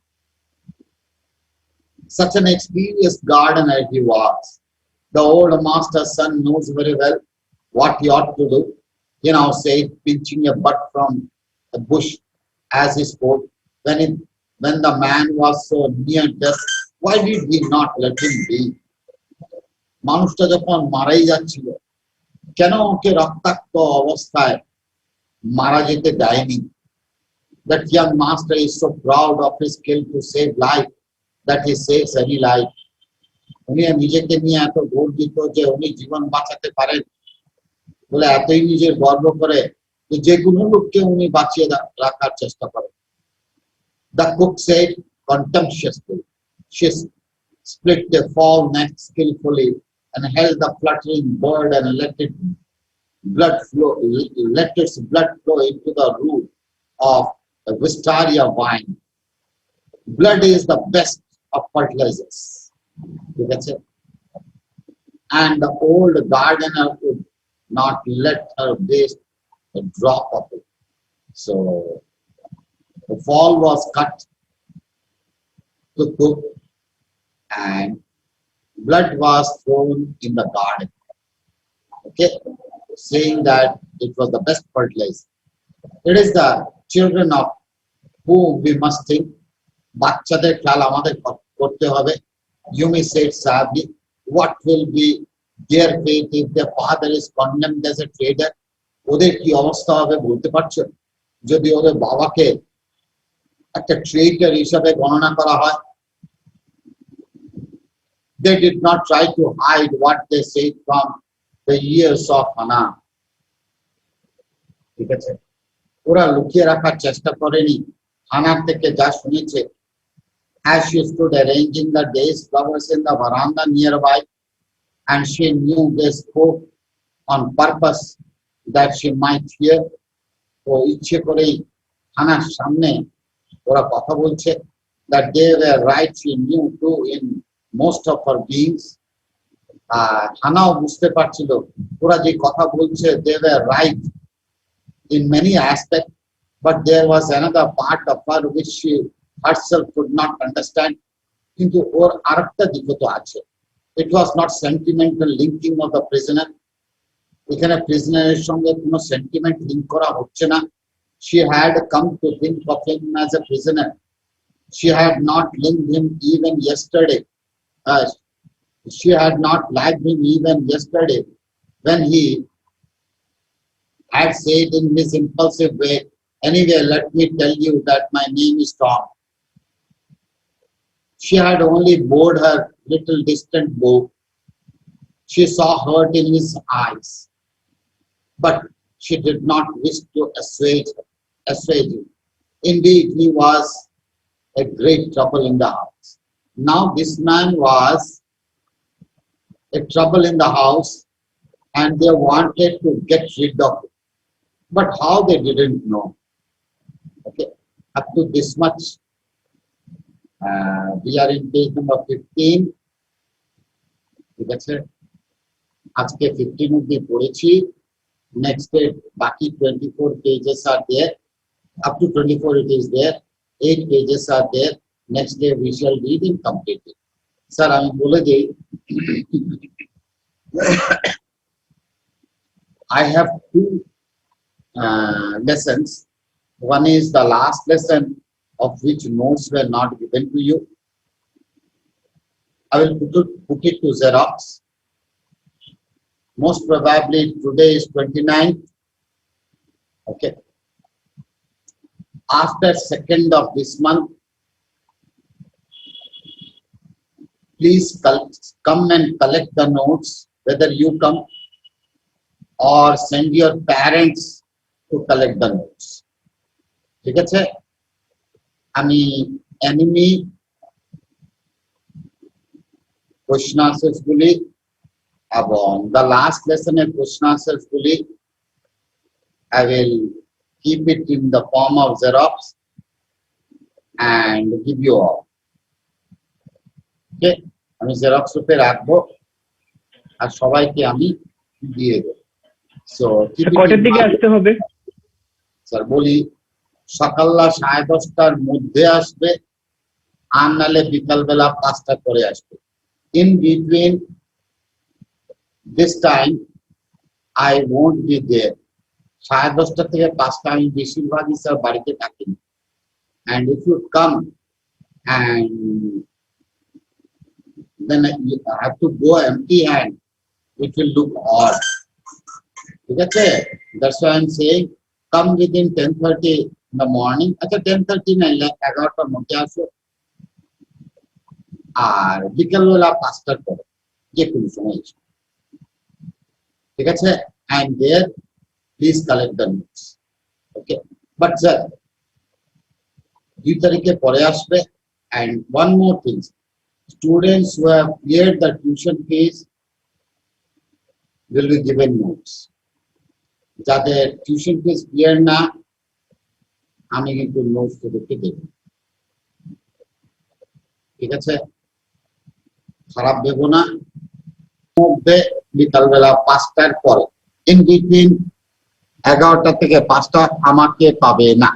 Such an experienced gardener he was. The old master's son knows very well what he ought to do. He now said, pinching a bud from a bush as he spoke, when the man was so near death, why did he not let him be? মানুষটা যখন মারাই যাচ্ছিল, কেন ওকে রক্তাক্ত অবস্থায় মারা যেতে দেয়নি? That young master is so proud of his skill to save life that he saves any life. উনি নিজেকে নিয়ে এত গর্বিত যে উনি জীবন বাঁচাতে পারেন বলে এতই নিজের গর্ব করে যে কোনো লোককে উনি বাঁচিয়ে রাখার চেষ্টা করেন। The cook said contemptuously. She split the fowl neck skillfully and held the fluttering bird and let its blood flow into the root of the wisteria vine. Blood is the best of fertilizers. And the old gardener would not let her waste a drop of it. So the fowl was cut to cook and blood was thrown in the garden. Okay, saying that it was the best fertilizer. It is the children of whom we must think. বাচ্চাদের খেয়াল আমাদের করতে হবে। Yumi said sadly, what will be their fate if their father is condemned as a traitor? ওদের কি অবস্থা হবে বলতে পারছো? যদি ওদের বাবাকে একটা ট্রেইটার হিসাবে গণনা করা হয়। They did not try to hide what they said from the years of Hana. ঠিক আছে, ওরা লুকিয়ে রাখার চেষ্টা করেনি হানার থেকে যা শুনেছে। As she stood arranging the day's flowers in the veranda nearby, and she knew they spoke on purpose that she might hear. ও ইচ্ছে করেই হানার সামনে ওরা কথা বলছে। That they were right, she knew too in most of her beings. হানাও বুঝতে পারছিল ওরা যে কথা বলছে, they were right in many aspects, but there was another part of her which she herself could not understand. কিন্তু ওর আরেকটা দিকও তো আছে। It was not sentimental linking of the prisoner. এখানে প্রিজনারের সঙ্গে কোনো সেন্টিমেন্ট লিংক করা হচ্ছে না। She had come to think of him as a prisoner. She had not linked him even yesterday. She had not liked him even yesterday when he had said in his impulsive way, anyway, let me tell you that my name is Tom. She had only bored her little distant bow. She saw hurt in his eyes, but she did not wish to assuage him. Indeed, he was a great trouble in the house. Now this man was a trouble in the house, and they wanted to get rid of it. But how they didn't know. Okay, up to this much. We are in page number 15. ঠিক আছে, আজকে 15 অব্দি পড়েছি। Next day, বাকি 24 pages are there. Up to 24 it is there. 8 pages are there. Next day we shall read and complete it. Sir, আমি বলে দেই, I have two lessons. One is the last lesson of which notes were not given to you. I will put it to Xerox. Most probably today is 29th. Okay. After 2nd of this month, please come and collect the notes, whether you come or send your parents to collect the notes. ঠিক আছে, আমি enemy question answers গুলি এবং the last lesson এর question answers গুলি I will keep it in the form of Xerox and give you all. Okay, আমি Xerox রূপে রাখবো আর সবাইকে আমি দিয়ে দেব। So কটার দিকে আসতে হবে? স্যার বলি, সকালবেলা 10:30টার মধ্যে আসবে, আর নালে বিকালবেলা 5টা করে আসবে। In between this time I won't be there. 10:30 থেকে 5টা আমি বেশিরভাগই স্যার বাড়িতে থাকি। And if you come and then you have to go empty hand, it will look odd. ঠিক আছে, that's why I'm saying come within 10:30 in the morning. আচ্ছা 10:30 না, 11টার মধ্যে আসো, আর বিকালবেলা 5টার পরে যে কোনো সময় এসো। ঠিক আছে, and there please collect the notes. Okay, but sir 2 তারিখে পরে আসবে। And one more thing, students who have cleared the tuition fees will be given notes. যাদের টিউশন ফিস ক্লিয়ার না, আমি কিন্তু নোটস তোদেরকে দেব। ঠিক আছে, খারাপ দেব না। মধ্যে বিকালবেলা 5টার পরে, ইন বিটুইন 11টা থেকে 5টা আমাকে পাবে না।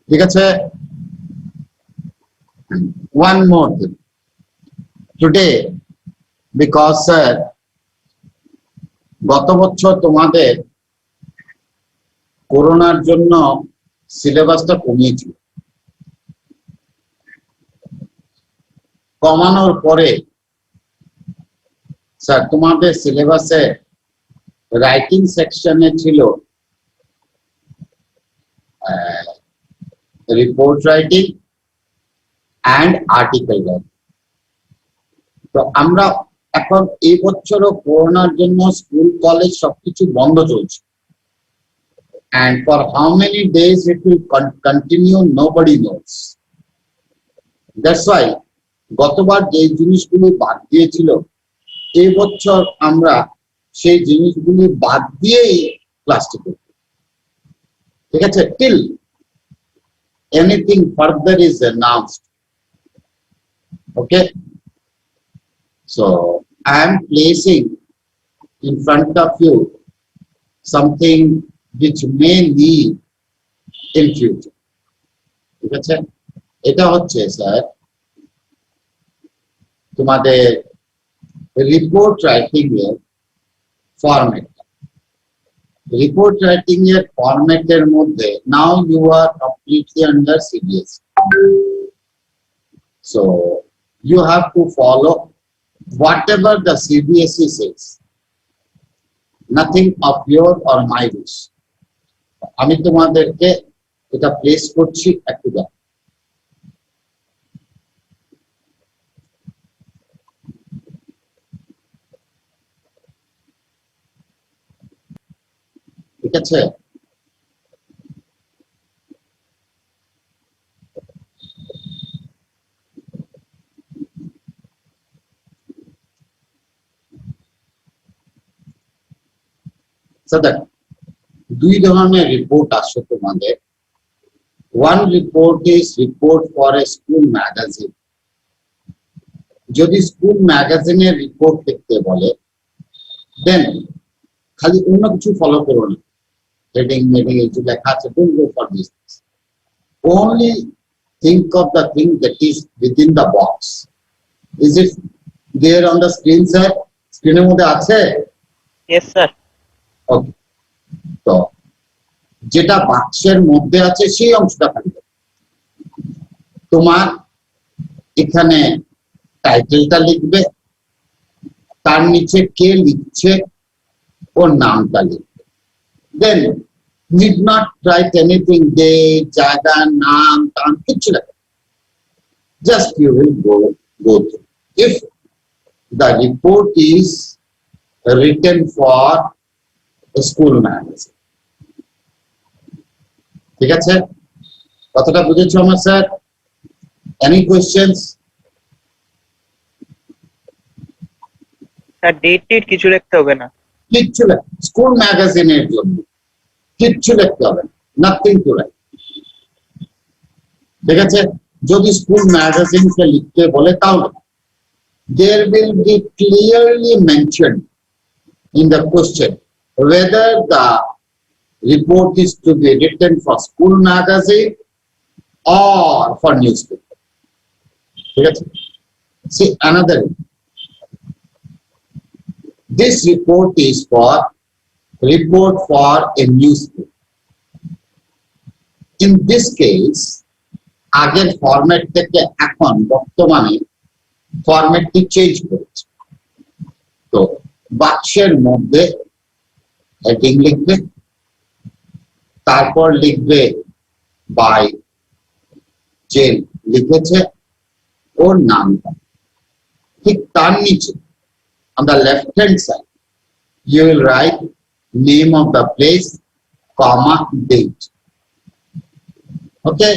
ঠিক আছে, one more thing today, because sir গত বছর তোমাদের করোনার জন্য সিলেবাসটা কমিয়েছিল, কমানোর পরে স্যার তোমাদের সিলেবাসে রাইটিং সেকশনে ছিল report writing and article writing. তো আমরা এখন এই বছরও করোনার জন্য স্কুল কলেজ সবকিছু বন্ধ চলছে, and for how many days it will continue nobody knows. That's why গতবার যে জিনিসগুলো বাদ দিয়েছিল, এই বছর আমরা সেই জিনিসগুলো বাদ দিয়েই ক্লাসটি করব। ঠিক আছে, till anything further is announced. Okay, so I am placing in front of you something which may need in future. ঠিক আছে, এটা হচ্ছে স্যার তোমাদের রিপোর্ট রাইটিং এর ফরম্যাট। রিপোর্ট রাইটিং এর ফরম্যাটের মধ্যে now you are completely under CBSE, so you have to follow whatever the CBSE says, nothing of your or my wish. আমি তোমাদেরকে এটা প্লেস করছি একটু দেখ। ঠিক আছে, So that দুই ধরনের রিপোর্ট আসে তোমাদের। One report is report for a school magazine. যদি স্কুল ম্যাগাজিনের রিপোর্ট লিখতে বলে, দেন খালি অন্য কিছু ফলো করো না, হেডিং মেডিং কিছু লেখা আছে, don't go for this. Only think of the thing that is within the box. Is it there on the screen, sir? স্ক্রিনের মধ্যে আছে? Yes, sir. ওকে, তো যেটা বাক্সের মধ্যে আছে সেই অংশটা থাকবে। তোমার এখানে টাইটেলটা লিখবে, তার নিচে কে লিখছে ওর নামটা লিখবে। দেন need not write anything, date, জায়গা, নাম, টাম কিছু লেখা। Just you will go through. If the report is written for a school magazine. ঠিক আছে, কথাটা বুঝেছো আমার sir? Any questions? Sir date কিছু লিখতে হবে না। কিচ্ছু স্কুল ম্যাগাজিনের জন্য কিচ্ছু লিখতে হবে না, নাথিং টু রাইট। ঠিক আছে, যদি স্কুল ম্যাগাজিনকে লিখতে বলে তাহলে there will be clearly mentioned in the question whether the report is to be written for school magazine or for newspaper. ঠিক আছে, see another, this report is for a newspaper. In this case, আগের format থেকে এখন বর্তমানে ফরম্যাটটি change করেছে। তো বাক্সের মধ্যে হেডিং লিখবে, তারপর লিখবে বাই যে লিখেছে ওর নামটা, ঠিক তার নিচে on the left hand side you will write name of the place, comma, date. Okay,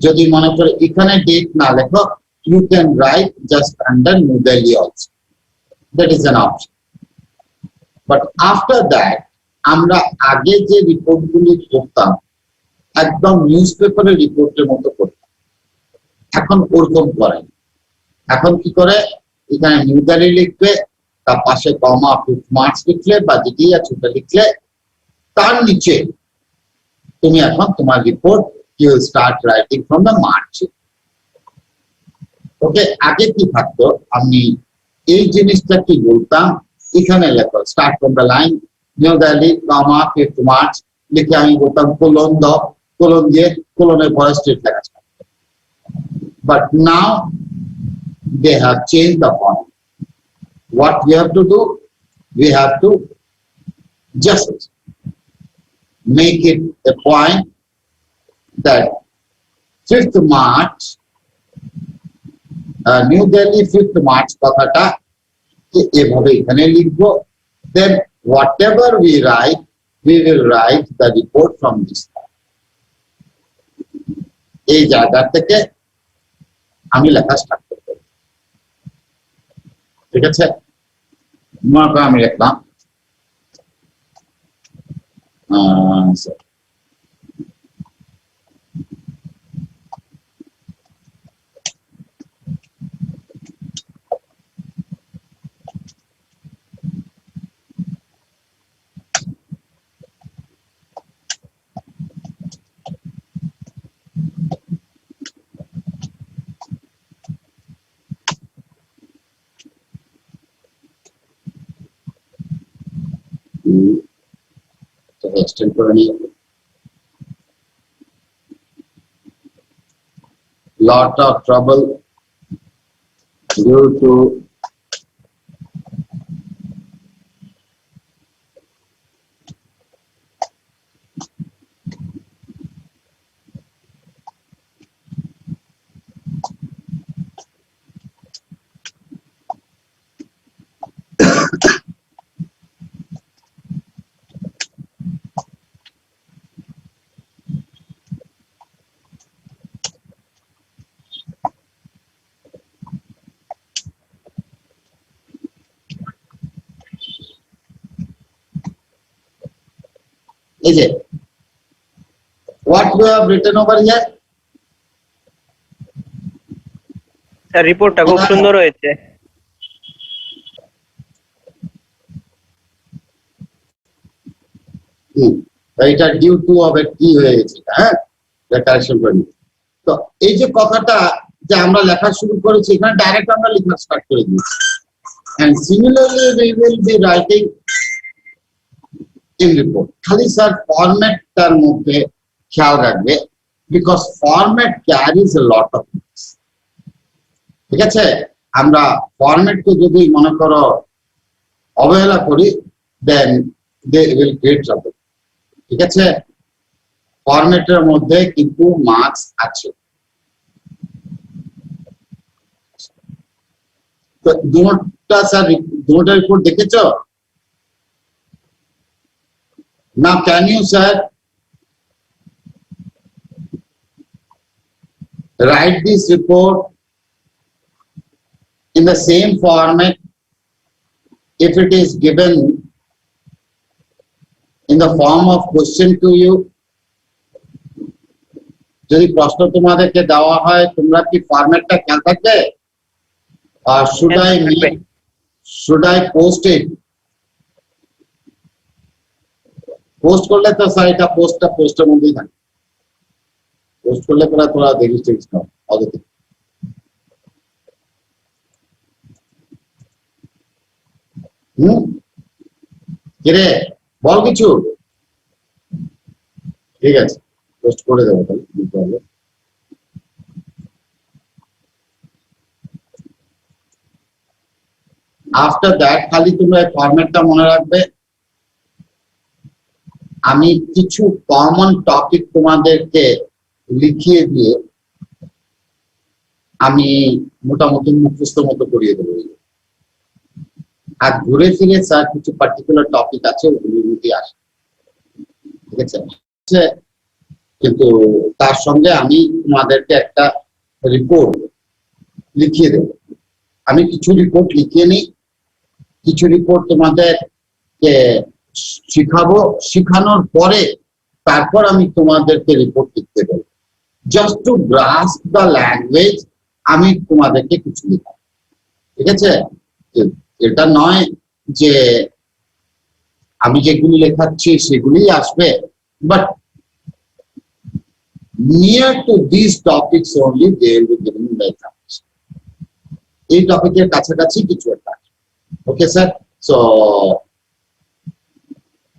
যদি মনে করে এখানে ডেট না লেখো, you can write just under New Delhi also, that is an option. But after that আমরা আগে যে রিপোর্টগুলি করতাম একদম নিউজ পেপারের রিপোর্টের মতো করতাম, এখন ওরকম করে। এখন কি করে, এখানে নিউ দিল্লি লিখবে, তার পাশে কমা, 5 মার্চ লিখলে বা যেটি আছে ওটা লিখলে, তার নিচে তুমি এখন তোমার report you will start writing from the March. ওকে, আগে কি থাকতো, আমি এই জিনিসটা কি বলতাম, এখানে লেখো start from the line new Delhi, comma, 5 March লিখে আমি বলতাম কোলন দাও, কোলন দিয়ে কোলনের পরে স্ট্রেট লেখা ছিল। But now they have changed the form. What we have to do, we have to just make it a point that 5th March, New Delhi 5th March কথাটা এভাবে এখানে লিখবো। Then whatever we write, we will write the report from this. এই জায়গা থেকে আমি লেখা start করব। ঠিক আছে, মনে করো আমি লিখলাম extend করে নিয়ে lot of trouble due to Is it? What you have written over here? Sir রিপোর্টটা খুব সুন্দর হয়েছে। এটা ডিউ টু হবে কি হয়ে গেছে, হ্যাঁ, কারেকশন করে নিই। তো এই যে কথাটা যে আমরা লেখা শুরু করেছি, এখানে ডাইরেক্ট আমরা লেখা স্টার্ট করে দিয়েছি। And similarly we will be writing in report. খালি স্যার ফরম্যাটটার মধ্যে খেয়াল রাখবে, because format carries a lot of things. ঠিক আছে, আমরা ফরম্যাটকে যদি মনে করো অবহেলা করি, দেন they will create trouble. ঠিক আছে, ফরম্যাটের মধ্যে কিন্তু মার্কস আছে। তো দুটোটা স্যার, দুটোটা রিপোর্ট দেখেছো? Now can you sir write this report in the same format if it is given in the form of question to you? যদি প্রশ্ন তোমাদেরকে দেওয়া হয়, তোমরা কি ফরম্যাটটা খেয়াল থাকবে? Or should I post it? Post করলে তো স্যার এটা পোস্টের মধ্যেই থাকে। পোস্ট করলে পরে তোরা দেখিস টেক্স নাও অগতি। কিরে বল কিছু। ঠিক আছে, পোস্ট করে দেবো তাহলে, দিতে হবে। আফটার দ্যাট খালি তোমরা ফরম্যাটটা মনে রাখবে। আমি কিছু কমন টপিক তোমাদেরকে লিখিয়ে দিয়ে আমি মোটামুটি মুখস্থ মতো করিয়ে দেবো। আর ঘুরে ফিরে স্যার কিছু পার্টিকুলার টপিক আছে, ওগুলির মধ্যে আসে। ঠিক আছে, কিন্তু তার সঙ্গে আমি তোমাদেরকে একটা রিপোর্ট লিখিয়ে দেব। আমি কিছু রিপোর্ট লিখিয়ে নিই, কিছু রিপোর্ট তোমাদেরকে শিখাবো, শিখানোর পরে তারপর আমি তোমাদেরকে রিপোর্ট লিখতে দেবো। Just to grasp the language আমি তোমাদেরকে কিছু লিখাবো। ঠিক আছে, এটা নয় যে আমি যেগুলি লেখাচ্ছি সেগুলি আসবে, but near to this topics only they will be giving the examples. এই টপিকের কাছাকাছি কিছু একটা। Okay sir, so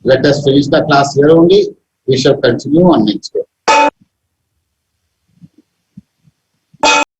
let us finish the class here only. We shall continue on next day.